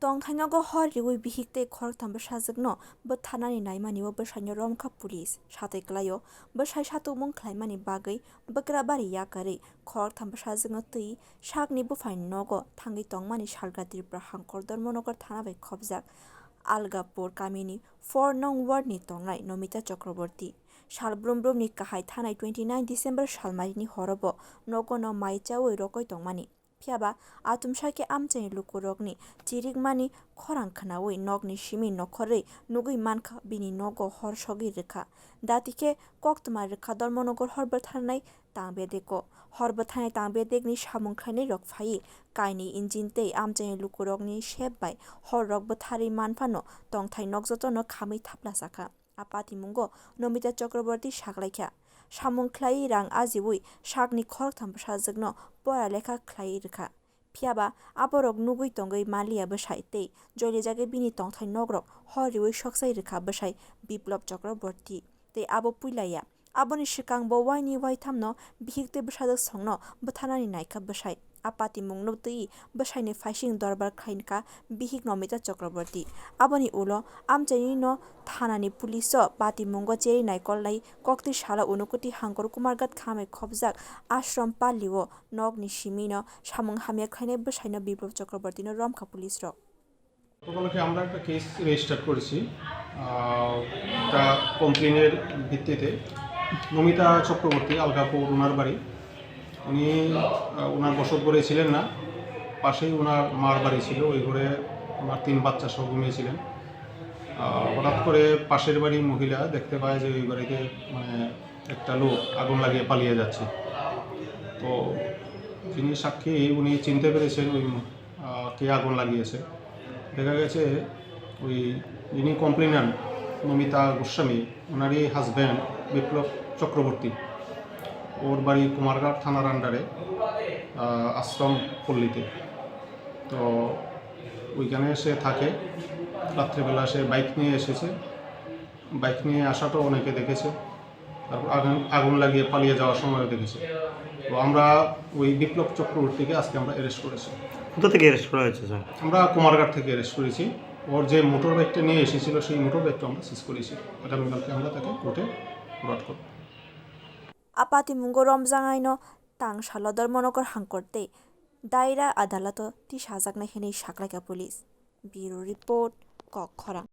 tong thainago hor riwi bihikte khor thamba sajagno bo thanani naimani bo bsaino romkha police satai klayo bo sai satu mung khlaimani bagai bakra bari yakari khor thamba sajagno tui sakni bo fain nogo thangi tongmani salga tripura hangkor dormonogor thana bai khobjak algapur kamini 4 nong ward ni tongnai nomita chakraborty salbrumbrumni kahai thanai 29 December salmarini horobo nogono maichawi rokoi tongmani phiaba atumsake amchai lukurokni chirikmani khorang khanawi nogni simi nokhorei nugui mankha bini nogo hor sogi rekha datike koktma rekha dormonogor horbar thanai tangbedeko horbar thanai tangbedekni samung khlainai rok phai kaini injintei amchai lukurokni shep bai hor rokbo thari manfano tongthai nokjotono khamui thapla sakha apati mungo nomita chakraborty saklaikha samung khlai rang ajiwi sakni khor thamba sajagno pora lekha khlai rekha phiaba aborok nugui tongoi malia bsai tei joile jage bini tongthai nogrok horiwi soksai rekha bsai biplop chakraborty tei abo puilaya aboni sikang bo waini waithamno bihikte bsajak songno bthanani naikha bsai apati mungno tui bsaini faising dorbar khainka bihik nomita chakraborty aboni ulo amchaini no thanani police pati mungo cheri naikol lai kokti sala unukuti hangkor kumargat khame khobjak ashram paliwo nogni simino samung hamya khaine bsaino biplop chakraborty no romkha police rok গতকালকে আমরা একটা case register করেছি তা কমপ্লেনের ভিত্তিতে নমিতা চক্রবর্তী আলগাপুর ওনার বাড়ি উনি ওনার বসত ঘরে ছিলেন না পাশেই ওনার মার বাড়ি ছিল ওই ঘরে ওনার 3 বাচ্চা সহ ঘুমিয়েছিলেন হঠাৎ করে পাশের বাড়ির মহিলা দেখতে পায় যে ওই বাড়িতে মানে একটা লোক আগুন লাগিয়ে পালিয়ে যাচ্ছে তো যিনি সাক্ষী উনি চিনতে পেরেছেন ওই কে আগুন লাগিয়েছে দেখা গেছে ওই যিনি কমপ্লেনার নমিতা গোস্বামী ওনারই হাজব্যান্ড বিপ্লব চক্রবর্তী ওর বাড়ি কুমারঘাট থানার আন্ডারে আশ্রম পল্লীতে তো ওইখানে সে থাকে রাত্রেবেলা সে বাইক নিয়ে এসেছে বাইক নিয়ে আসাটাও অনেকে দেখেছে তারপর আগুন লাগিয়ে পালিয়ে যাওয়ার সময়ও দেখেছে তো আমরা ওই বিপ্লব চক্রবর্তীকে আজকে আমরা অ্যারেস্ট করেছি কোথা থেকে অ্যারেস্ট করা হয়েছে স্যার? আমরা কুমারঘাট থেকে অ্যারেস্ট করেছি ওর যে মোটর বাইকটা নিয়ে এসেছিল সেই মোটর বাইকটা আমরা সিজ করেছি আগামীকালকে আমরা তাকে কোর্টে ফরওয়ার্ড করব apati mungo romjangaino tang salodor monokor hangkorte daira adalato ti sajaknai hinui saklaika police bureau report kok khorang।